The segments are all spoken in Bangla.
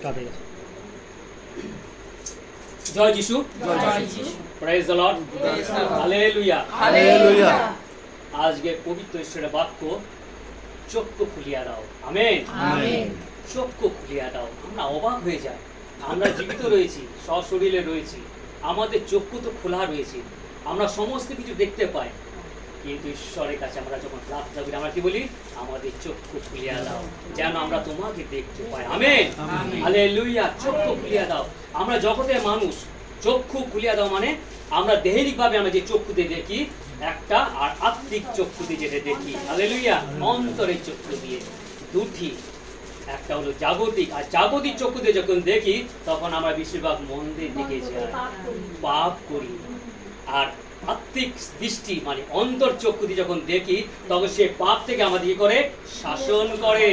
স্টার্ট হয়ে গেছে। জয় যিশু, praise the lord, hallelujah, hallelujah. আজকে পবিত্র ঈশ্বরের বাক্য, চক্ষু খুলিয়া দাও। Amen, amen. চক্ষু খুলিয়া দাও। আমরা অবাক হয়ে যাই, আমরা জীবিত রয়েছি, সশরীরে রয়েছি, আমাদের চক্ষু তো খোলা রয়েছে, আমরা সমস্ত কিছু দেখতে পাই, কিন্তু ঈশ্বরের কাছে আমরা যখন প্রার্থনা করি আমরা কি বলি? আমাদের চক্ষু খুলিয়া দাও যেন আমরা তোমাকে দেখতে পাই। Amen, hallelujah. চক্ষু খুলিয়া দাও। আমরা জগতের মানুষ, চক্ষু খুলিয়া দাও মানে আমরা দেহরিকভাবে আমরা যে চক্ষুতে দেখি একটা, আর আত্মিক চক্ষুতে যেটা দেখি, হালেলুয়া, অন্তরের চক্ষু দিয়ে দুটি, একটা হলো জাগতিক, আর জাগতিক চক্ষুতে যখন দেখি তখন আমরা বেশিরভাগ মন্দির দিকে যাই, পাপ করি। আর আত্মিক দৃষ্টি মানে অন্তর চক্ষুতে যখন দেখি তখন সে পাপ থেকে আমাদের কি করে? শাসন করে।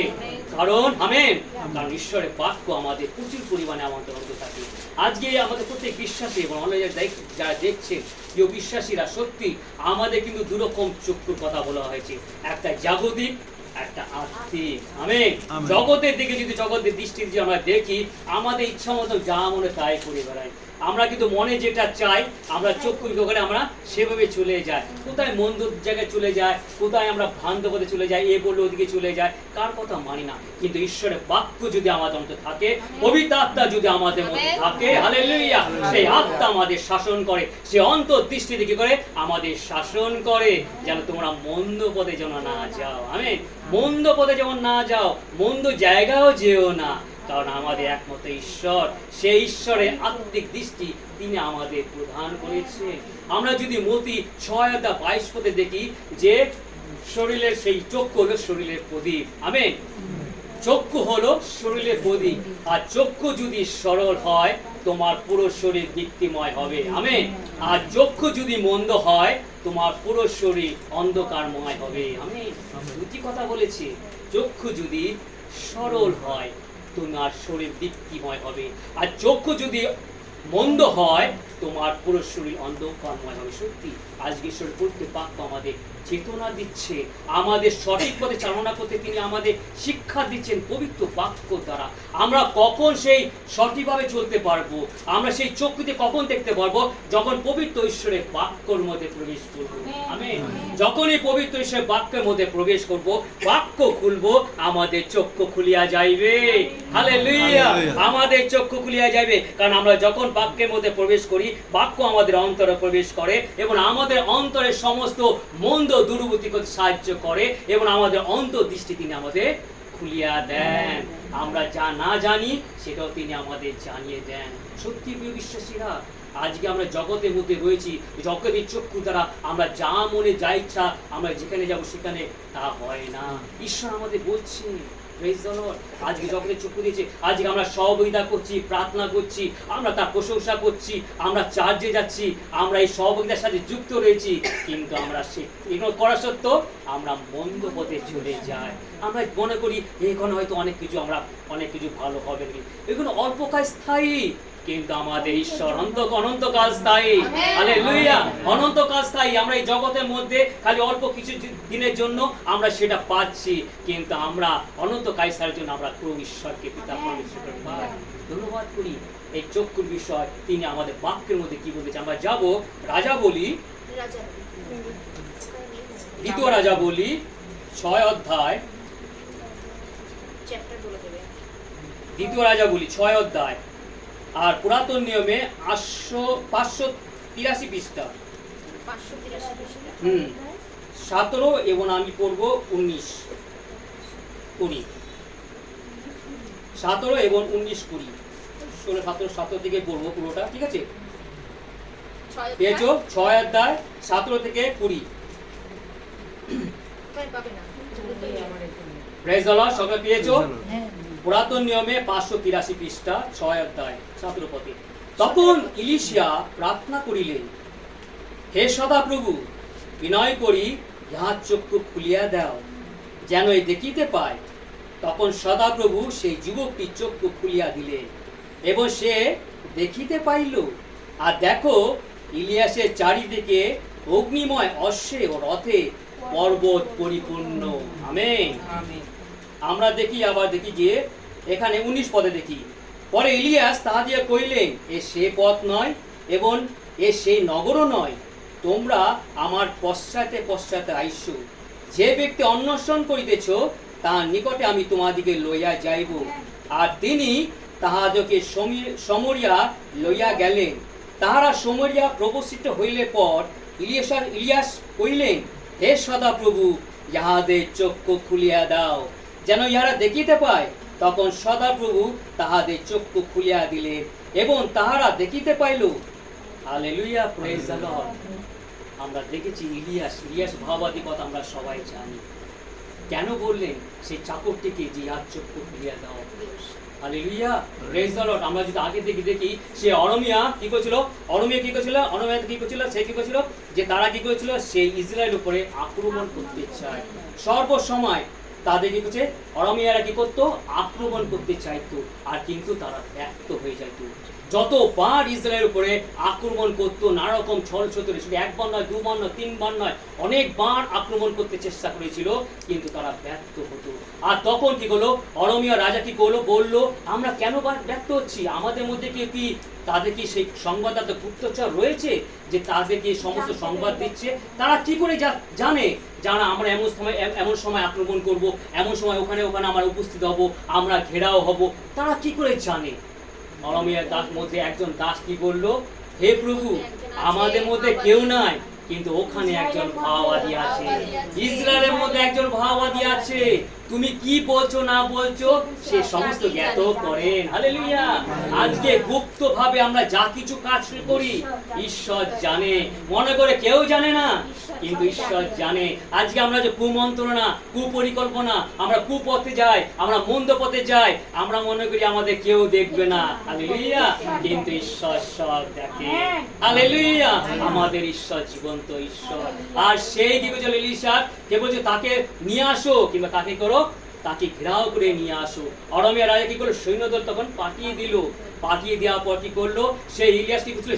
কারণ আমেন, কারণ ঈশ্বরের বাক্য আমাদের প্রচুর পরিমাণে আমাদের অন্তর থাকে। আজকে আমাদের প্রত্যেক বিশ্বাসী এবং অনলাইনে যারা দেখছেন কেউ বিশ্বাসীরা, সত্যি আমাদের কিন্তু দুরকম চক্ষুর কথা বলা হয়েছে, একটা জাগতিক, একটা আত্মিক। আমেন। জগতের দিকে যদি জগতের দৃষ্টি দিয়ে আমরা দেখি, আমাদের ইচ্ছা মতো যা মনে তাই করে বেড়াই। আমরা কিন্তু মনে যেটা চাই আমরা চক্ষু করে আমরা সেভাবে চলে যাই, কোথায় মন্দ জায়গায় চলে যায়, কোথায় আমরা ভ্রান্ত পথে চলে যাই, এ বললে ওদিকে চলে যায়, কার কথা মানি না। কিন্তু ঈশ্বরের বাক্য যদি আমাদের মধ্যে থাকে, পবিত্র আত্মা যদি আমাদের মধ্যে থাকে, হালেলুয়া, সেই আত্মা আমাদের শাসন করে, সে অন্তর্দৃষ্টি দিকে করে আমাদের শাসন করে, যেন তোমরা মন্দ পথে যেন না যাও। আমেন। মন্দ পথে যেমন না যাও, মন্দ জায়গাও যেও না, কারণ আমাদের একমাত্র ঈশ্বর, সেই ঈশ্বরের আত্মিক দৃষ্টি তিনি আমাদের প্রদান করেছেন। আমরা যদি মতি 6:22 পদে দেখি যে শরীরের সেই চক্ষু হলো শরীরের প্রদীপ। আমেন। চক্ষু হলো শরীরের প্রদীপ, আর চক্ষু যদি সরল হয় তোমার পুরো শরীর দীপ্তিময় হবে। আমেন। আর চক্ষু যদি মন্দ হয় তোমার পুরো শরীর অন্ধকারময় হবে। আমেন। দুটি কথা বলেছি, চক্ষু যদি সরল হয় তোমার শরীর দীপ্তিময় হবে, আর চক্ষু যদি মন্দ হয় তোমার পুরো শরীর অন্ধকারময় হবে। সত্যি আজকে ঈশ্বরের প্রত্যেক বাক্য আমাদের চেতনা দিচ্ছে, আমাদের সঠিক পথে চালনা করতে তিনি আমাদের শিক্ষা দিচ্ছেন পবিত্র বাক্য দ্বারা। আমরা কখন সেই সঠিকভাবে চলতে পারবো, আমরা সেই চক্ষুতে কখন দেখতে পারবো? যখন পবিত্র ঈশ্বরের বাক্যর মধ্যে প্রবেশ করবো। আমেন। যখনই পবিত্র ঈশ্বরের বাক্যের মধ্যে প্রবেশ করব, বাক্য খুলবো, আমাদের চক্ষু খুলিয়া যাইবে। হালেলুয়া। আমাদের চক্ষু খুলিয়া যাইবে, কারণ আমরা যখন বাক্যের মধ্যে প্রবেশ করি, বাক্য আমাদের অন্তরে প্রবেশ করে এবং আমাদের অন্তরের সমস্ত মন্দ দুর্বৃত্তি করতে সাহায্য করে এবং আমাদের অন্তর্দৃষ্টি তিনি আমাদের খুলিয়া দেন। আমরা যা না জানি সেটাও তিনি আমাদের জানিয়ে দেন। সত্যি প্রিয় বিশ্বাসীরা, আজকে আমরা জগতের মধ্যে রয়েছি, জগতের চক্ষু দ্বারা আমরা যা মনে যা ইচ্ছা আমরা যেখানে যাব সেখানে তা হয় না। ঈশ্বর আমাদের বলছে, আজকে জগতের চক্ষু দিয়েছে, আজকে আমরা সহযোগিতা করছি, প্রার্থনা করছি, আমরা তার প্রশংসা করছি, আমরা চার্জে যাচ্ছি, আমরা এই সহযোগিতার সাথে যুক্ত রয়েছি, কিন্তু আমরা এগুলো করা সত্ত্বেও আমরা মন্দ পথে চলে যাই। আমরা মনে করি এখানে হয়তো অনেক কিছু ভালো হবে, এগুলো অল্পকাল স্থায়ী, কিন্তু আমাদের ঈশ্বর অনন্তকাল স্থায়ী। হালেলুয়া। অনন্তকাল স্থায়ী। আমরা এই জগতের মধ্যে খালি অল্প কিছু দিনের জন্য আমরা সেটা পাচ্ছি, কিন্তু আমরা অনন্তকাল স্থায়ীর জন্য আমরা প্রভু ঈশ্বরকে পিতা পরমেশ্বরকে পাই। ধন্যবাদ করি এই চক্ষুর বিষয় তিনি আমাদের বাক্যের মধ্যে কি বলেছে। আমরা যাব রাজাবলী, দ্বিতীয় রাজাবলী 6 অধ্যায়, দ্বিতীয় রাজাবলী 6 অধ্যায়, আর পুরাতন নিয়মে 583 পৃষ্ঠা, 17 এবং আমি পড়বো 19, 17 এবং 19, 20, 16, 17 থেকে পড়বো পুরোটা, ঠিক আছে? পেয়েছো? 6 অধ্যায় 17 থেকে 20। Praise the lord. সবাই পেয়েছো? পুরাতন নিয়মে 583 পৃষ্ঠা, 6 অধ্যায় 17 পদে। তখন ইলিশিয়া প্রার্থনা করিলেন, হে সদাপ্রভু, বিনয় করি ইহার চক্ষু খুলিয়া দাও, যেন এই দেখিতে পায়। তখন সদাপ্রভু সেই যুবকটির চক্ষু খুলিয়া দিলেন এবং সে দেখিতে পাইল। আর দেখো, ইলিয়াসের চারিদিকে অগ্নিময় অশ্বে ও রথে পর্বত পরিপূর্ণ। আমেন। আমরা দেখি, আবার দেখি যে এখানে 19 পদে দেখি, পরে ইলিয়াস তাহা দিয়ে কইলেন, এ সে পথ নয় এবং এ সেই নগরও নয়, তোমরা আমার পশ্চাতে পশ্চাতে আইস। যে ব্যক্তি অন্বেষণ করিতেছ তার নিকটে আমি তোমাদিকে লইয়া যাইব। আর তিনি তাহাদেরকে সমরিয়া লইয়া গেলেন। তাহারা সমরিয়া প্রবর্তিত হইলে পর ইলিয়াস কইলেন, হে সদাপ্রভু, ইহাদের চক্ষু খুলিয়া দাও, যেন ইহারা দেখিতে পায়। তখন সদাপ্রভু তাহাদের চক্ষু খুলিয়া দিলেন এবং তাহারা দেখিতে পাইল। Hallelujah, praise the lord. আমরা দেখেছি ইলিয়াস ভাবাদী কথা আমরা সবাই জানি। কেন বললেন সেই চাকরটিকে যে আর চক্ষু খুলিয়া দাও? Hallelujah, praise the lord. আমরা যদি আগে দেখি সে অরমিয়া কি করেছিল, সে কি করেছিল যে তারা কি করেছিল, সেই ইসরায়েল উপরে আক্রমণ করতে চায়। সর্বসময় তাদের কি করছে, অরমিয়ারা কি করতো, আক্রমণ করতে চাইতো, আর কিন্তু তারা ব্যর্থ হয়ে যাইত। যতবার ইসরায়েলের উপরে আক্রমণ করতো, নানা রকম ছল ছতরে, শুধু একবার নয়, দুবার নয়, তিনবার নয়, অনেকবার আক্রমণ করতে চেষ্টা করেছিল, কিন্তু তারা ব্যর্থ হতো। আর তখন কি করলো, অরমিয়া রাজা কি করলো, বললো, আমরা কেন ব্যর্থ হচ্ছি? আমাদের মধ্যে কি তাদের কি সেই সংবাদদাতা গুপ্তচর রয়েছে যে তাদেরকে সমস্ত সংবাদ দিচ্ছে? তারা কি করে জানে যারা আমরা এমন সময় আক্রমণ করব, এমন সময় ওখানে আমরা উপস্থিত হব, আমরা ঘেরাও হব? তারা কি করে জানে? অরমিয়ার মধ্যে একজন দাস কি বললো, হে প্রভু, আমাদের মধ্যে কেউ নাই, কিন্তু ওখানে একজন ভাওবাদী আছে, ইসরায়েলের মধ্যে একজন ভাওবাদী আছে, তুমি কি বলছো না বলছো সে সমস্ত জ্ঞাত করেন। হালেলুয়া। আজকে গুপ্ত ভাবে আমরা যা কিছু কাজ করি ঈশ্বর জানে, মনে করে কেউ জানে না, কিন্তু ঈশ্বর জানে। আজকে আমরা যে কুমন্ত্রণা, কুপরিকল্পনা, আমরা কুপথে যাই, আমরা মন্দ পথে যাই, আমরা মনে করি আমাদের কেউ দেখবে না। হালেলুয়া। কিন্তু ঈশ্বর সব দেখে। হালেলুয়া। আমাদের ঈশ্বর জীবন্ত ঈশ্বর। আর সেই দিকে চলে ইলিশা কে বলছে, তাকে নিয়ে আসো, কিংবা তাকে করো, তাকে ঘেরাও করে নিয়ে আসো। অরমিয়া রাজা কি করলো, সৈন্যদল তখন পাঠিয়ে দিল। পাঠিয়ে দেওয়ার পর কি করলো, সেই ইলিয়াস কি করছিল,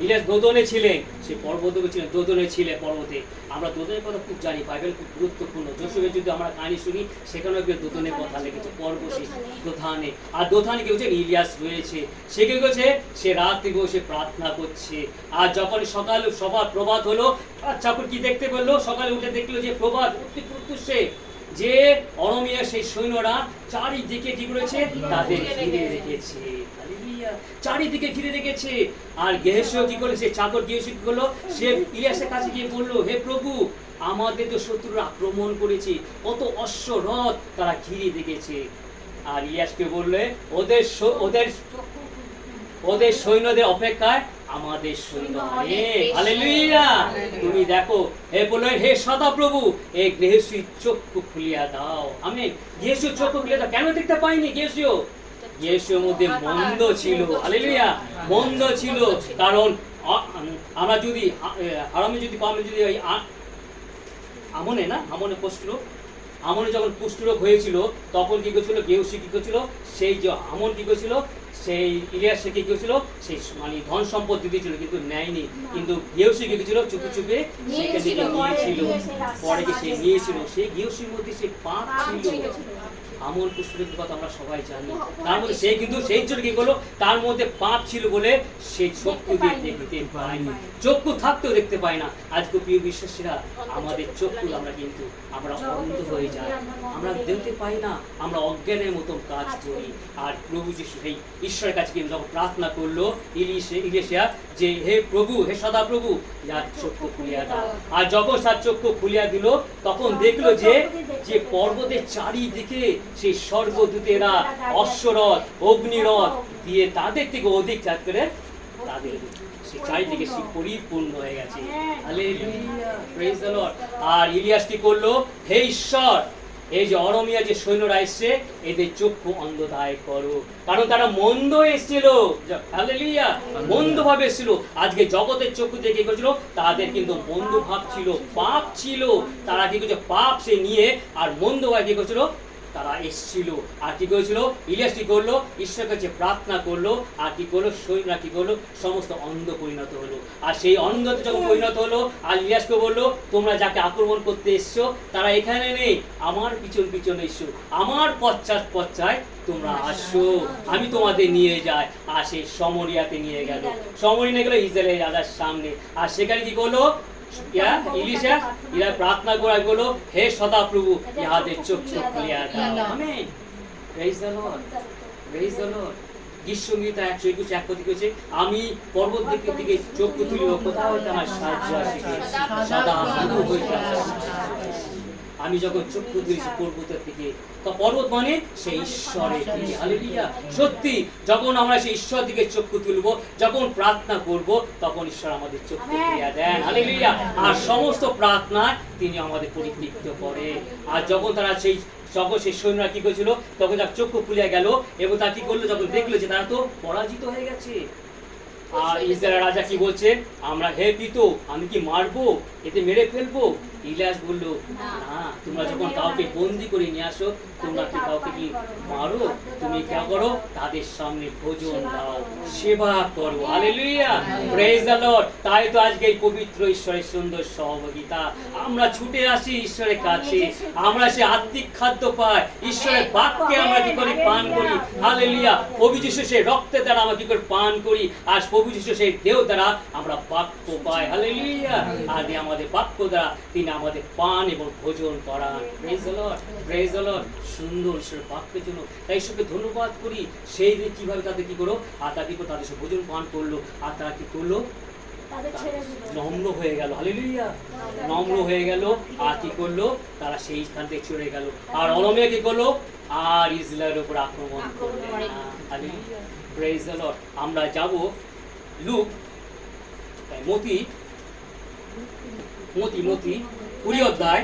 ইলিয়াস দোদনে ছিলেন, সে পর্বতে ছিলেন, দোদনে ছিলেন পর্বতে। আমরা দোদনের কথা খুব জানি, বাইবেল খুব গুরুত্বপূর্ণ। যশোরে যদি আমরা কাহিনী শুনি, সেখানেও দোদনের কথা লেগেছে, পর্বতে দোথানে। আর দোথানে কি হচ্ছে, ইলিয়াস রয়েছে। সে কি করছে, সে রাত্রি বসে প্রার্থনা করছে। আর যখন সবার প্রভাত হলো, চাকর কি দেখতে পেলো, সকালে উঠে দেখলো যে প্রভাত অতি প্রত্যুষে যে অরমিয়া সেই সৈন্যরা চারিদিকে কি করেছে, তাদের ঘিরে রেখেছে। চারিদিকে ঘিরে রেখেছে। আর গেহাজী কি করলো, সে চাকর গেহাজী কি করলো, সে ইলিয়াসের কাছে গিয়ে বললো, হে প্রভু, আমাদের তো শত্রুরা আক্রমণ করেছে, কত অশ্বরথ তারা ঘিরে রেখেছে। আর ইলিয়াসকে বললে, ওদের সৈন্যদের অপেক্ষায় আমাদের সৈন্য অনেক। হালেলুয়া। তুমি দেখো, হে বললো, হে সদাপ্রভু, এই গেহাজীর চক্ষু খুলিয়া দাও। আমেন। গেহাজীর চক্ষু খুলিয়া দাও। কেন দেখতে পাইনি গেহাজীর মধ্যে মন্দ ছিল। হালেলুয়া। মন্দ ছিল, কারণ আমরা যদি আমনে যখন কুষ্ঠরোগ হয়েছিল, তখন কি করছিল, গেহাজী কি করছিল, সেই যে আমন কি করছিল, সেই ইলিয়াসকে কি করেছিল, সেই মানে ধন সম্পদ দিতেছিল, কিন্তু নেয়নি। কিন্তু গেহাজী কি করেছিল, চুপে চুপে সেখান থেকে নিয়েছিল। পরে কি সে নিয়েছিল, সেই গেহাজীর মধ্যে সে পাপ ছিল। আমল কুষ্ঠরোগের কথা আমরা সবাই জানি। তার মধ্যে সে কিন্তু সেই জন্য কি করলো, তার মধ্যে পাপ ছিল বলে সে চক্ষু দিয়ে দেখতে পায়নি, চক্ষু থাকতেও দেখতে পায় না। আজকে প্রিয় বিশ্বাসীরা, আমাদের চক্ষু আমরা অন্ধ হয়ে যাই, আমরা দেখতে পাই না, আমরা অজ্ঞানের মতন কাজ করি। আর প্রভু যিশু সেই ঈশ্বরের কাছে কিন্তু যখন প্রার্থনা করলো ইলিশা, যে হে প্রভু, হে সদাপ্রভু, যার চক্ষু খুলিয়া দাও। আর যখন তার চক্ষু খুলিয়া দিল, তখন দেখলো যে পর্বতের চারিদিকে সেই স্বর্গদূতেরা অশ্বরথ, অগ্নিরথ দিয়ে তাদের থেকে অধিক চাঁদ করে তাদের সে চারিদিকে সে পরিপূর্ণ হয়ে গেছে। Hallelujah, praise the Lord. আর ইলিয়াস কি করলো, হে ঈশ্বর, এই যে অরমিয়া যে সৈন্যরা এসছে, এদের চক্ষু অন্ধদায় করো, কারণ তারা মন্দ এসেছিল। হালেলুয়া। মন্দ ভাবে এসেছিল। আজকে জগতের চক্ষু দিয়ে কি করেছিল, তাদের কিন্তু মন্দ ভাব ছিল, পাপ ছিল। তারা কি করছে, পাপ সে নিয়ে আর মন্দ ভাবে কি করেছিল, তারা এসছিল আর কি করেছিল, ইলিয়াস কি করলো, ঈশ্বরের কাছে প্রার্থনা করলো আর কি করলো, সৈন্যরা কি করলো, সমস্ত অন্ধ পরিণত হলো। আর সেই অন্ধতে যখন পরিণত হলো, আর ইলিয়াসকে বললো তোমরা যাকে আক্রমণ করতে এসছো তারা এখানে নেই, আমার পিছন পিছন এসো, আমার পশ্চাৎ পশ্চাৎ তোমরা আসো, আমি তোমাদের নিয়ে যাই। আর সেই সমরিয়াতে নিয়ে গেল, সমরি নিয়ে গেল ইসরায়েলের রাজার সামনে। আর সেখানে কি করলো, ইলিশা ইরা প্রার্থনা করে বললো, হে সদাপ্রভু ইহাদের চোখ খুলিয়া দাও। Amen, praise the Lord, praise the Lord. গীতসংহিতা 121 করেছে, আমি পর্বত দিকে চোখ তুলিব, কোথাও হইতে আমার সাহায্য আসিবে, সদাপ্রভু হইতে আমি যখন চক্ষু তুলেছি পর্বতের দিকে, তো পর্বত মানে সেই ঈশ্বরের দিকে। হালেলুয়া। সত্যি যখন আমরা সেই ঈশ্বর দিকে চক্ষু তুলবো, যখন প্রার্থনা করব, তখন ঈশ্বর আমাদের চক্ষু খুলিয়া দেন। হালেলুয়া। আর সমস্ত প্রার্থনা তিনি আমাদের পরিতৃপ্ত করে। আর যখন তারা যখন সেই সৈন্যরা কি করেছিল, তখন তার চক্ষু খুলিয়া গেল এবং তা কি করলো, যখন দেখলো যে তারা তো পরাজিত হয়ে গেছে। আর ইসরায়েল রাজা কি বলছে, আমরা হে পিতো আমি কি মারবো, এতে মেরে ফেলবো? ইলিয়াস বললো, না, তোমরা যখন কাউকে বন্দি করে নিয়ে আসো, তোমরা কি কাউকে কি মারো? তুমি কি করো, তাদের সামনে ভোজন দাও, সেবা করো। Hallelujah, praise the lord. তাই তো আজকে এই পবিত্র ঈশ্বরের সুন্দর সহযোগিতা, আমরা ছুটে আসি ঈশ্বরের কাছে, আমরা সে আত্মিক খাদ্য পাই, ঈশ্বরের বাক্যে আমরা কি করে পান করি। হালেলুয়া। প্রভু যিশু সেই রক্তের দ্বারা আমরা কি করে পান করি, আর প্রভু যিশু সেই দেহ দ্বারা আমরা বাক্য পাই। হালেলুয়া। আর আমাদের বাক্য দ্বারা তিনি আমাদের পান এবং ভোজন করান। Praise the Lord, praise the lord. সুন্দর ঈশ্বরের বাক্যের জন্য তাই ঈশ্বরকে ধন্যবাদ করি। সেই দিন কিভাবে তাদের কি করো, আর তারা কি করো, তাদের সব ভোজন পান করলো, আর তারা কি করলো, নম্র হয়ে গেল। হালেলুয়া, নম্র হয়ে গেল। আর কি করলো, তারা সেই স্থান থেকে চলে গেল। আর অরমিয়া কি করলো, আর ইসরায়েলের উপর আক্রমণ করলো না। Hallelujah, praise the lord. আমরা যাব লুক, মতি 20 অধ্যায়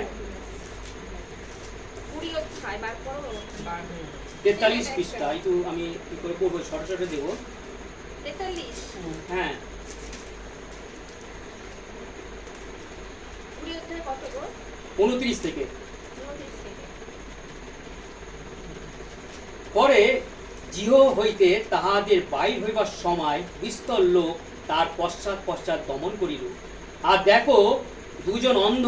43 পৃষ্ঠা। একটু আমি কি করে করবো, সরাসরি দেবো। 43, হ্যাঁ, 20 অধ্যায় কত গো? 29 থেকে। 29 থেকে। পরে জিহ হইতে তাহাদের বাইর হইবার সময় বিস্তর লোক তার পশ্চাৎ পশ্চাৎ দমন করিল। আর দেখো, দুজন অন্ধ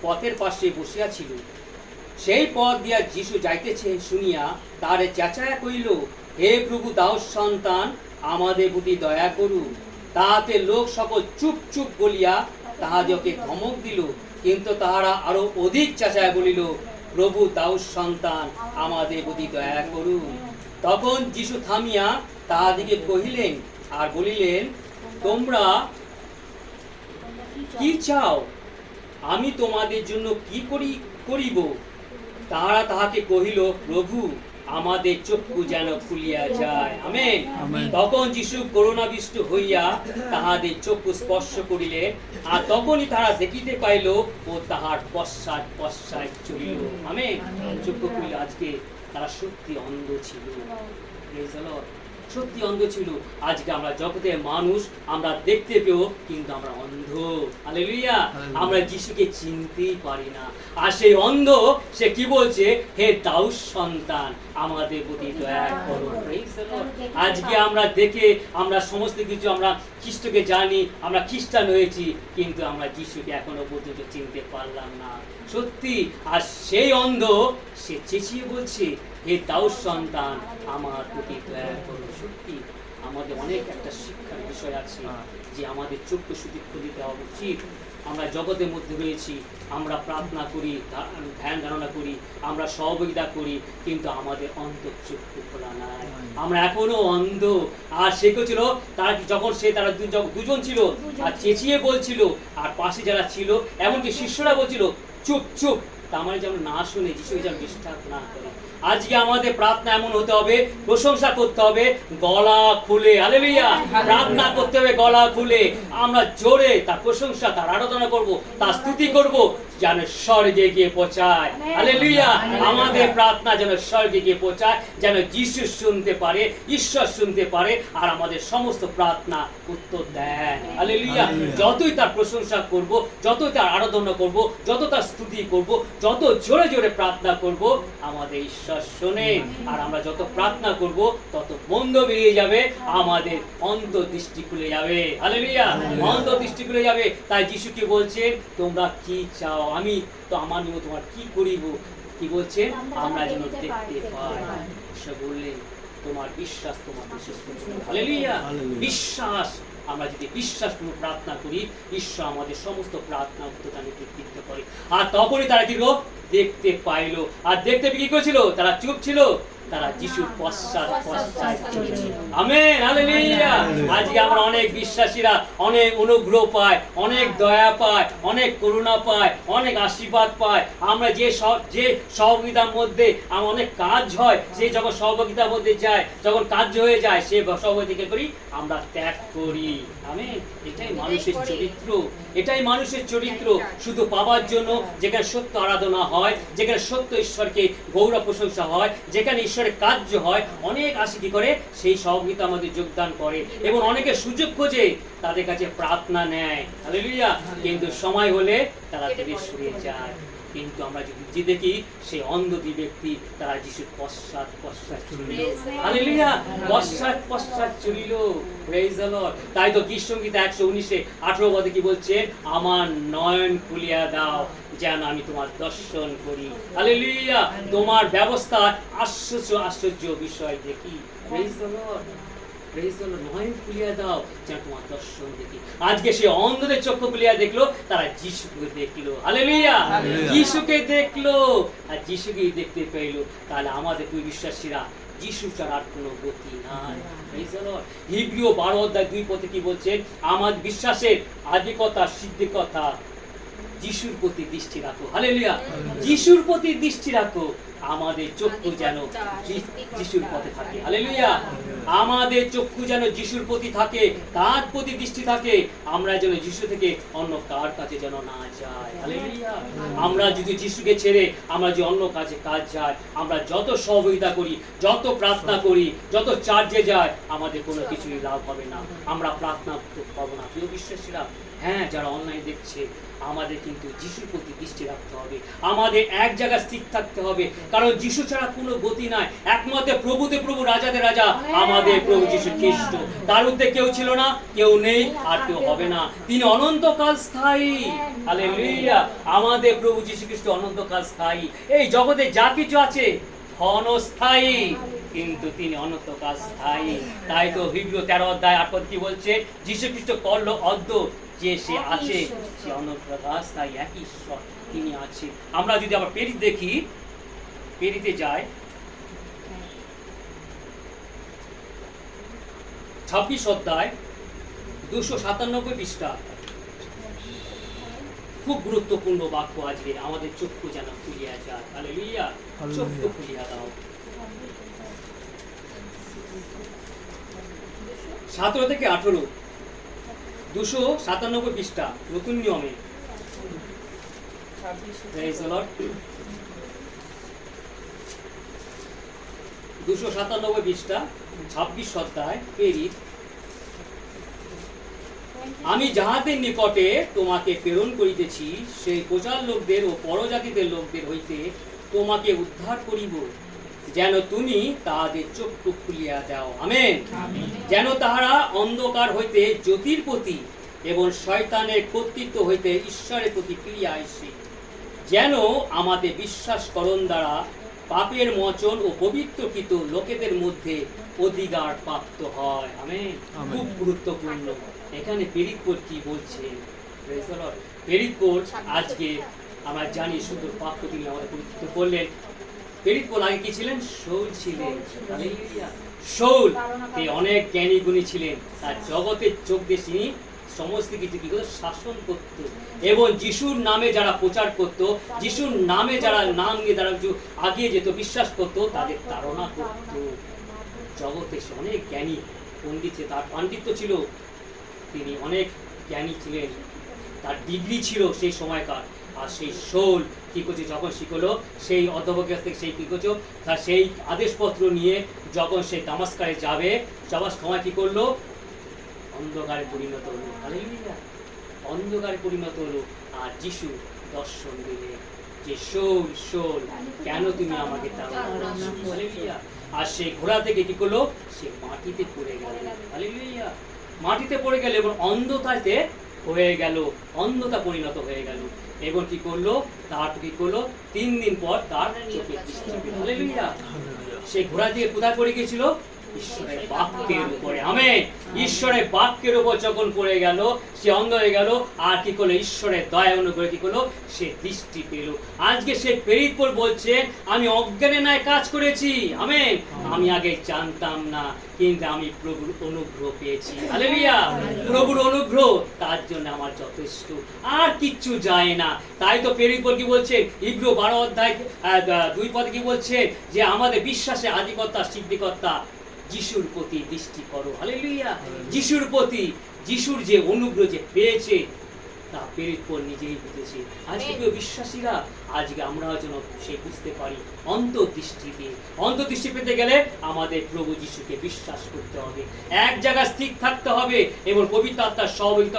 পথের পাশে বসিয়া ছিল। সেই পথ দিয়া যিশু যাইতেছে শুনিয়া তারে চেঁচায়া কইল, হে প্রভু দাউদ সন্তান, আমাদের প্রতি দয়া করুন। তাহাতে লোক সকল চুপ চুপ বলিয়া তাহাদিওকে ধমক দিল, কিন্তু তাহারা আরো অধিক চেঁচায়া বলিল, প্রভু দাউদ সন্তান, আমাদের প্রতি দয়া করুন। তখন যিশু থামিয়া তাহাদিকে কহিলেন আর বলিলেন, তোমরা কি চাও, আমি তোমাদের জন্য কি করিব? তাহারা তাহাকে কহিল, প্রভু আমাদের চক্ষু যেন খুলিয়া যায়। আমেন। তখন যিশু করুণাবিষ্ট হইয়া তাহাদের চক্ষু স্পর্শ করিলেন, আর তখনই তারা দেখিতে পাইল ও তাহার পশ্চাৎ পশ্চাৎ চলিল। আমেন। চক্ষু খুলিল। আজকে তারা সত্যি অন্ধ ছিল, সত্যি অন্ধ ছিল। আজকে আমরা জগতের মানুষ, আমরা দেখতে পেও কিন্তু আমরা অন্ধ। হালেলুয়া। আমরা যিশুকে চিনতেই পারি না। আর সেই অন্ধ সে কি বলছে, হে দাউদ সন্তান, আমাদের প্রতি দয়া করো। Praise the lord. আজকে আমরা দেখে আমরা সমস্ত কিছু, আমরা খ্রিস্টকে জানি, আমরা খ্রিস্টান হয়েছি, কিন্তু আমরা যিশুকে এখনো পর্যন্ত চিনতে পারলাম না। সত্যি। আর সেই অন্ধ সে চেঁচিয়ে বলছে, হে দাউদ সন্তান, আমার প্রতি দয়া করো। সত্যি আমাদের অনেক একটা শিক্ষার বিষয় আছে যে আমাদের চক্ষু শুধু খুলে দেওয়া উচিত। আমরা জগতের মধ্যে রয়েছি, আমরা প্রার্থনা করি, ধ্যান ধারণা করি, আমরা সহযোগিতা করি, কিন্তু আমাদের অন্তঃচক্ষু খোলা নাই, আমরা এখনো অন্ধ। আর সে ছিল তারা যখন তারা দুজন ছিল আর চেঁচিয়ে বলছিল, আর পাশে যারা ছিল এমনকি শিষ্যরা বলছিল চুপ চুপ, তার মানে যেন না শুনে, যিশুকে যেন ডিস্টার্ব না করে। আজকে আমাদের প্রার্থনা এমন হতে হবে, প্রশংসা করতে হবে গলা খুলে। হালেলুয়া। প্রার্থনা করতে হবে গলা খুলে। আমরা জোরে তার প্রশংসা, তার আরাধনা করব, তার স্তুতি করব, যেন স্বর্গে গিয়ে পৌঁছায়। হালেলুয়া। আমাদের প্রার্থনা যেন স্বর্গে গিয়ে পৌঁছায়, যেন যিশু শুনতে পারে, ঈশ্বর শুনতে পারে, আর আমাদের সমস্ত প্রার্থনা উত্তর দেন। হালেলুয়া। যতই তার প্রশংসা করব, যতই তার আরাধনা করব, যত তার স্তুতি করব, যত জোরে জোরে প্রার্থনা করব, আমাদের ঈশ্বর শোনেন। আর আমরা যত প্রার্থনা করব তত বন্ধ বেরিয়ে যাবে, আমাদের অন্তর্দৃষ্টি খুলে যাবে। হালেলুয়া। অন্তর্দৃষ্টি খুলে যাবে। তাই যিশু কি বলছেন, তোমরা কি চাও, আমি তো আমার নিয়ে তোমার কি করিব, কি বলছেন, আমরা যেন দেখতে পাই। ঈশ্বর বললেন, তোমার বিশ্বাস তোমাকে সুস্থ করবে। হালেলুয়া। বিশ্বাস, আমরা যদি বিশ্বাসপূর্বক প্রার্থনা করি, ঈশ্বর আমাদের সমস্ত প্রার্থনা উত্তরদানে কৃতিত্ব করে। আর তখনই তারা কি দেখতে পাইল। আর দেখতে পেয়ে কি করেছিল? তারা চুপ ছিল, তারা যিশুর পশ্চাৎ চলেছিল। আমেন। হালেলুয়া। আজকে আমরা অনেক বিশ্বাসীরা অনেক অনুগ্রহ পায়, অনেক দয়া পায়, অনেক করুণা পায়, অনেক আশীর্বাদ পায়। আমরা যে সহযোগিতার মধ্যে আমার অনেক কাজ হয়, সে যখন সহযোগিতার মধ্যে যায়, যখন কার্য হয়ে যায়, সে সহযোগিতা করি, আমরা ত্যাগ করি। আমেন। এটাই মানুষের চরিত্র, এটাই মানুষের চরিত্র। শুধু পাওয়ার জন্য, যেখানে সত্য আরাধনা হয়, যেখানে সত্য ঈশ্বরকে গৌরব প্রশংসা হয়, যেখানে ঈশ্বরের কার্য হয়, অনেক আসি কি করে সেই সহযোগিতা আমাদের যোগদান করে, এবং অনেকে সুযোগ খোঁজে, তাদের কাছে প্রার্থনা নেয়। হালেলুয়া। কিন্তু সময় হলে তারা দূরে সরে যায়। কিন্তু আমরা যদি দেখি, সেই অন্ধ ব্যক্তি তারা যিশুর পশ্চাৎ চলিল। হালেলুয়া। পশ্চাৎ চলিল। Praise the lord. তাই তো গীত সংগীত 119:18 পদে কি বলছে, আমার নয়ন খুলিয়া দাও যেন আমি তোমার দর্শন করি। হালেলুয়া। তোমার ব্যবস্থা আশ্চর্য বিষয় দেখি। Praise the Lord. নয়ন খুলিয়া দাও যেন তোমার দর্শন দেখি। আজকে সে অন্ধদের চক্ষু খুলিয়া দেখলো, তারা যিশুকে দেখলো। হালেলুয়া। যিশুকে দেখলো, আর যিশুকে দেখতে পেল। তাহলে আমাদের দুই বিশ্বাসীরা যিশু ছাড়া আর কোনো গতি নাই। হিব্রু 12:2 পদে কি বলছেন, আমার বিশ্বাসের আদিকতা সিদ্ধিকতা যিশুর প্রতি দৃষ্টি রাখো। হালেলুয়া। যিশুর প্রতি দৃষ্টি রাখো। আমাদের চক্ষু যেন যিশুর পথে থাকে। হালেলুয়া। আমাদের চক্ষু যেন যিশুর প্রতি থাকে, তার প্রতি দৃষ্টি থাকে। আমরা যেন যিশু থেকে অন্য কার কাছে যেন না যাই। হালেলুয়া। আমরা যদি যিশুকে ছেড়ে আমরা যে অন্য কাছে কাজ যায়, আমরা যত সহযোগিতা করি, যত প্রার্থনা করি, যত চার্জে যায়, আমাদের কোনো কিছুই লাভ হবে না, আমরা প্রার্থনা পাবো না। প্রিয় বিশ্বাসীরা, হ্যাঁ, যারা অনলাইন দেখছে, আমাদের কিন্তু যিশুর প্রতি দৃষ্টি রাখতে হবে। আমাদের এক জায়গায় স্থির থাকতে হবে, কারণ যিশু ছাড়া কোনো গতি নাই। একমাত্র প্রভুতে প্রভু, রাজাদের রাজা আমাদের প্রভু যিশু খ্রিস্ট। তার ঊর্ধ্বে কেউ ছিল না, কেউ নেই, আর কেউ হবে না। তিনি অনন্তকাল স্থায়ী। হালেলুয়া। আমাদের প্রভু যিশু খ্রিস্ট অনন্তকাল স্থায়ী। এই জগতে যা কিছু আছে ক্ষণস্থায়ী, কিন্তু তিনি অনন্তকাল স্থায়ী। তাই তো হিব্রু 13:8 কি বলছে, যিশু খ্রিস্ট করল অদ্য যে সে আছে, সে অনন্তকাল স্থায়ী, একই ঈশ্বর, তিনি আছে। আমরা যদি আবার পেরিত দেখি, পেরিতে যায় 26:297 পৃষ্ঠা। খুব গুরুত্বপূর্ণ বাক্য আজকে। আমাদের চক্ষু যেন খুলিয়া যায়। হালেলুয়া। চক্ষু খুলিয়া দাও। 17-18 297 পৃষ্ঠা, নতুন নিয়মে। 297 পৃষ্ঠা, 26 অধ্যায়, পেরিত। আমি যাহাদের নিকটে তোমাকে প্রেরণ করিতেছি, সেই প্রজার লোকদের ও পরজাতিদের লোকদের হইতে তোমাকে উদ্ধার করিব, যেন তুমি তাহাদের চক্ষু খুলিয়া দাও। আমেন। যেন তাহারা অন্ধকার হইতে জ্যোতির প্রতি এবং শয়তানের কর্তৃত্ব হইতে ঈশ্বরের প্রতি ফিরিয়া আসে, যেন আমাদের বিশ্বাসকরণ দ্বারা পাপের মোচন ও পবিত্রকৃত লোকেদের মধ্যে অধিকার প্রাপ্ত হয়। আমেন। খুব গুরুত্বপূর্ণ। এখানে পেরিতপোল কি বলছে? পেরিতপোল আজকে আমরা জানি সুন্দর বাক্য তিনি আমাদের পরিচিত করলেন। পেরিতপোল আগে কি ছিলেন? শৌল ছিলেন। শৌল তিনি অনেক জ্ঞানী গুণী ছিলেন। তার জগতের চোখ দিয়ে তিনি সমস্ত কিছু কি করতো? শাসন করত। এবং যিশুর নামে যারা প্রচার করত, যিশুর নামে যারা নাম নিয়ে যারা আগিয়ে যেত, বিশ্বাস করত, তাদের তাড়না করত। জগতে সে অনেক জ্ঞানী পণ্ডিত, তার পাণ্ডিত্য ছিল, তিনি অনেক জ্ঞানী ছিলেন, তার ডিগ্রি ছিল সেই সময়কার। আর সেই শোল কি করছে, যখন শিখলো সেই অধ্যাপকের কাছ থেকে সেই কি করছো তার সেই আদেশপত্র নিয়ে যখন সেই দামাস্কারে যাবে, যাওয়ার সময় কি করলো, অন্ধকারে পরিণত হলো। হালেলুয়া, অন্ধকারে পরিণত হলো। আর যিশু দর্শন দিলে যে শোল শোল কেন তুমি আমাকে তাড়াচ্ছ। হালেলুয়া। আর সেই ঘোড়া থেকে কি করলো, সে মাটিতে পড়ে গেল। হালেলুয়া, মাটিতে পড়ে গেল এবং অন্ধতাতে হয়ে গেল, অন্ধতা পরিণত হয়ে গেল। এবং কি করলো, তার কি করলো, 3 দিন পর তার চোখে দৃষ্টি পেল। হালেলুয়া। সেই ঘোড়া দিয়ে কোথায় পড়ে গেছিল, ঈশ্বরের বাক্যের উপরে। আমেন। ঈশ্বরের বাক্যের উপর যখন পড়ে গেল, সে অন্ধ হয়ে গেল। আর কি করলো, ঈশ্বরের দয়া অনুগ্রহে কি করলো, সে দৃষ্টি পেল। আজকে সে প্রেরিত পৌল বলছে, আমি অজ্ঞানে নাই কাজ করেছি। আমেন। আমি আগে জানতাম না, কিন্তু আমি প্রভুর অনুগ্রহ পেয়েছি। হালেলুয়া। প্রভুর অনুগ্রহ তার জন্য আমার যথেষ্ট, আর কিচ্ছু যায় না। তাই তো প্রেরিত পৌল কি বলছে, ইব্রু 12 অধ্যায় 2 পদে কি বলছে, যে আমাদের বিশ্বাসে আদিকর্তা সিদ্ধিকর্তা যিশুর প্রতি দৃষ্টি করো। হালেলুয়া। যিশুর প্রতি, যিশুর যে অনুগ্রহ যে পেয়েছে তা প্রেরিত পৌল নিজেই বুঝেছে। আজকে প্রিয় বিশ্বাসীরা, আজকে আমরা যেন সে বুঝতে পারি অন্তর্দৃষ্টি দিয়ে। অন্তর্দৃষ্টি পেতে গেলে আমাদের প্রভু যিশুকে বিশ্বাস করতে হবে, এক জায়গায় স্থির থাকতে হবে এবং পবিত্র আত্মার সহযোগিতা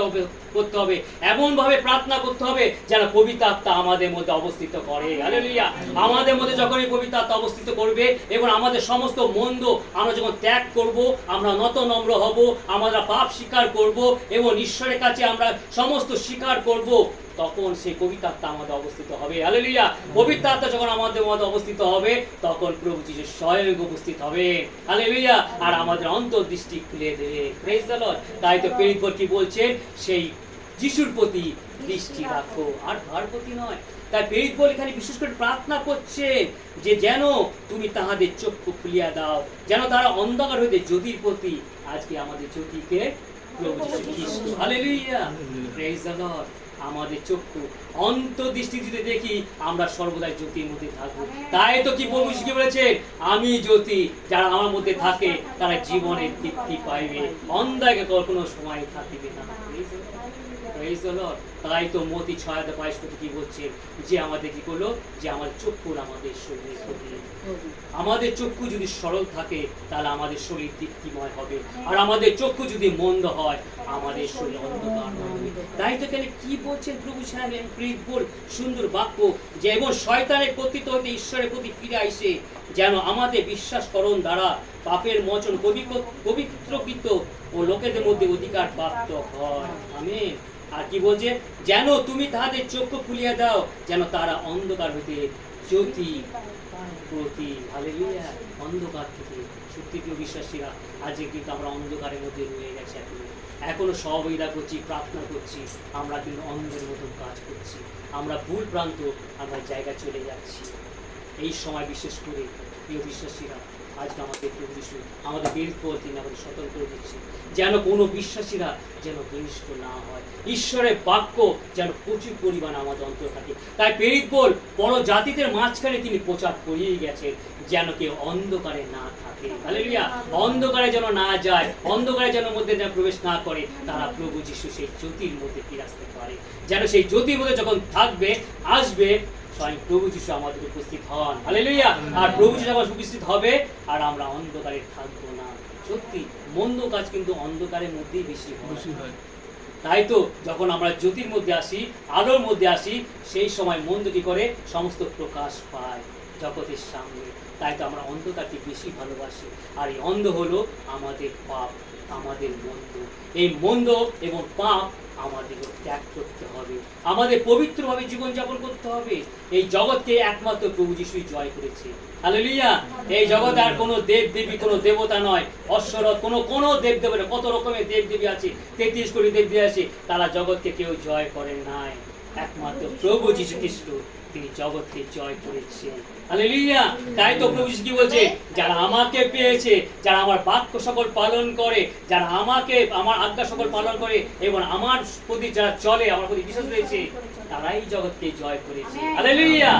করতে হবে, এমন ভাবে প্রার্থনা করতে হবে যেন পবিত্র আত্মা আমাদের মধ্যে অবস্থিত করে। হালেলুয়া। আমাদের মধ্যে যখন এই পবিত্র আত্মা অবস্থিত করবে এবং আমাদের সমস্ত মন্দ আমরা যখন ত্যাগ করব, আমরা নত নম্র হব, আমরা পাপ স্বীকার করব এবং ঈশ্বরের কাছে আমরা সমস্ত স্বীকার করব, তখন সেই পবিত্র আত্মা আমাদের অবস্থিত হবে। হালেলুয়া। পবিত্র আত্মা যখন আমাদের মধ্যে অবস্থিত হবে, তখন প্রভু যিশু স্বয়ং উপস্থিত হবে। হালেলুয়া। আর আমাদের অন্তর্দৃষ্টি খুলে দেবে। Praise the lord. তাই তো প্রেরিত পৌল কি বলছেন, সেই যিশুর প্রতি দৃষ্টি রাখো, আর কার প্রতি নয়। তাই প্রেরিত পৌল এখানে বিশেষ করে প্রার্থনা করছে যে যেন তুমি তাহাদের চক্ষু খুলিয়া দাও, যেন তারা অন্ধকার হইতে জ্যোতির প্রতি, আজকে আমাদের জ্যোতিকে প্রভু যিশু খ্রিস্ট। হালেলুয়া। Praise the lord. আমাদের চক্ষু অন্তর্দৃষ্টি যদি দেখি, আমরা সর্বদাই জ্যোতির মধ্যে থাকবো। তাই তো কি প্রভু কি বলেছে, আমি জ্যোতি, যারা আমার মধ্যে থাকে তারা জীবনের তৃপ্তি পাইবে, অন্ধকারে কোনো সময় থাকিবে না। Praise the lord. তাই তো মতি 6:22 কি বলছে, যে আমাদের কি করলো, যে আমাদের চক্ষু আমাদের শরীরের প্রতি। আমাদের চক্ষু যদি সরল থাকে তাহলে আমাদের শরীর দীপ্তিময় হবে, আর আমাদের চক্ষু যদি মন্দ হয় আমাদের শরীর অন্ধকার হবে। তাই তো এখানে কি বলছেন প্রভু প্রেরিত পৌল, সুন্দর বাক্য, যে এবং শয়তানের কর্তৃত্ব হতে ঈশ্বরের প্রতি ফিরে আইসে, যেন আমাদের বিশ্বাসকরণ দ্বারা পাপের মোচন পবিত্রকৃত ও লোকেদের মধ্যে অধিকার প্রাপ্ত হয়। আমেন। আর কি বলছে, যেন তুমি তাহাদের চক্ষু খুলিয়া দাও, যেন তারা অন্ধকার হইতে জ্যোতি প্রতি। হালেলুয়া। অন্ধকার থেকে, সত্যি প্রিয় বিশ্বাসীরা, আজকে কিন্তু আমরা অন্ধকারের মধ্যে রয়ে গেছি। এখনো সহযোগিতা করছি, প্রার্থনা করছি, আমরা কিন্তু অন্ধের মতন কাজ করছি, আমরা ভুল প্রান্ত আমরা জায়গা চলে যাচ্ছি। এই সময় বিশেষ করে প্রিয় বিশ্বাসীরা, আজকে আমাদের প্রভু যিশু আমাদের প্রেরিত পৌল তিনি আমাদের সতর্ক করে দিচ্ছি, যেন কোনো বিশ্বাসীরা যেন ঘনিষ্ঠ না হয়, ঈশ্বরের বাক্য যেন প্রচুর পরিমাণ আমাদের অন্তর থাকে। তাই প্রেরিত পৌল বড় জাতিদের মাঝখানে তিনি প্রচার করিয়ে গেছেন, যেন কেউ অন্ধকারে না থাকে। হালেলুয়া। অন্ধকারে যেন না যায়, অন্ধকারে যেন মধ্যে যেন প্রবেশ না করে, তারা প্রভু যিশু সেই জ্যোতির মধ্যে ফিরে আসতে পারে, যেন সেই জ্যোতির মধ্যে যখন থাকবে, আসবে, স্বয়ং প্রভু যিশু আমাদের উপস্থিত হন। হালেলুয়া। আর প্রভু যিশু আমাদের উপস্থিত হবে, আর আমরা অন্ধকারে থাকবো না। সত্যি মন্দ কাজ কিন্তু অন্ধকারের মধ্যেই বেশি হয়। তাই তো যখন আমরা জ্যোতির মধ্যে আসি, আলোর মধ্যে আসি, সেই সময় মন্দ কি করে, সমস্ত প্রকাশ পায় জগতের সামনে। তাই তো আমরা অন্ধকারকে বেশি ভালোবাসি। আর এই অন্ধ হলো আমাদের পাপ, আমাদের মন্দ। এই মন্দ এবং পাপ আমাদেরকে ত্যাগ করতে হবে, আমাদের পবিত্রভাবে জীবনযাপন করতে হবে। এই জগৎকে একমাত্র প্রভু যিশুই জয় করেছে। হালেলুয়া। এই জগতে আর কোনো দেব দেবী, কোনো দেবতা নয়, অশ্বরথ, কোনো দেব দেবতা, কত রকমের দেব দেবী আছে, 33 কোটি দেব দেবী আছে, তারা জগৎকে কেউ জয় করে নাই। একমাত্র প্রভু যিশু খ্রিস্ট তিনি জগৎকে জয় করেছেন। হালেলুয়া। তাই তো প্রভু যিশু কি বলছে, যারা আমাকে পেয়েছে, যারা আমার বাক্য সকল পালন করে, যারা আমাকে আমার আজ্ঞা সকল পালন করে এবং আমার প্রতি যারা চলে, আমার প্রতি বিশ্বাস রয়েছে, তারাই জগৎকে জয় করেছে। হালেলুয়া।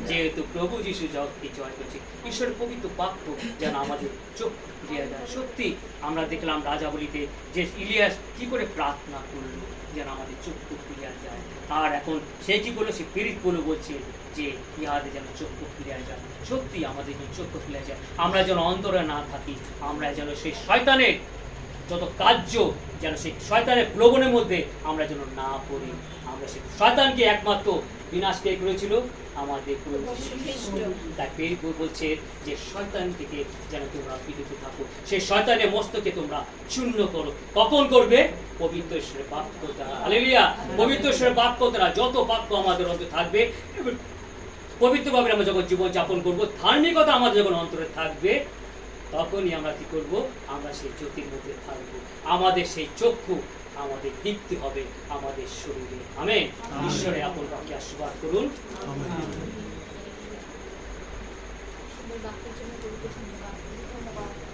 যেহেতু প্রভু যিশু জগৎকে জয় করেছে, ঈশ্বরের পবিত্র বাক্য যেন আমাদের চোখ ফিরিয়ে দেয়। সত্যি আমরা দেখলাম রাজাবলিতে যে ইলিয়াস কি করে প্রার্থনা করলো যেন আমাদের চক্ষু ফিরিয়ে যায়। আর এখন সে কি বললো, সে পীড়িত বলে বলছে যে ইহাদের যেন চক্ষু ফিরিয়ে যায়। সত্যি আমাদের যেন চক্ষু ফিরে যায়, আমরা যেন অন্তরে না থাকি, আমরা যেন সেই শয়তানের যত কার্য যেন সেই শয়তানের প্রলোভনের মধ্যে আমরা যেন না পড়ি। আমরা সেই শয়তানকে একমাত্র বিনাশ কে করেছিল, আমাদের প্রভু যীশু খ্রিস্ট। তাই প্রেরিত বলছে যে শয়তান থেকে যেন তোমরা বিরত থাকো, সেই শয়তানের মস্তকে তোমরা চূর্ণ করো। কখন করবে? পবিত্র ঈশ্বরের বাক্য দ্বারা। হালেলুয়া। পবিত্র ঈশ্বরের বাক্য দ্বারা যত বাক্য আমাদের অন্তরে থাকবে, পবিত্রভাবে আমরা যখন জীবন যাপন করবো, ধার্মিকতা আমাদের যখন অন্তরে থাকবে, তখনই আমরা কি করব? আমরা সেই জ্যোতির মধ্যে থাকবো। আমাদের সেই চক্ষু আমাদের দীপ্তি হবে আমাদের শরীরে। আমেন। ঈশ্বরে আপন বাক্যে আশীর্বাদ করুন। সুন্দর বাক্যের জন্য প্রভুকে ধন্যবাদ।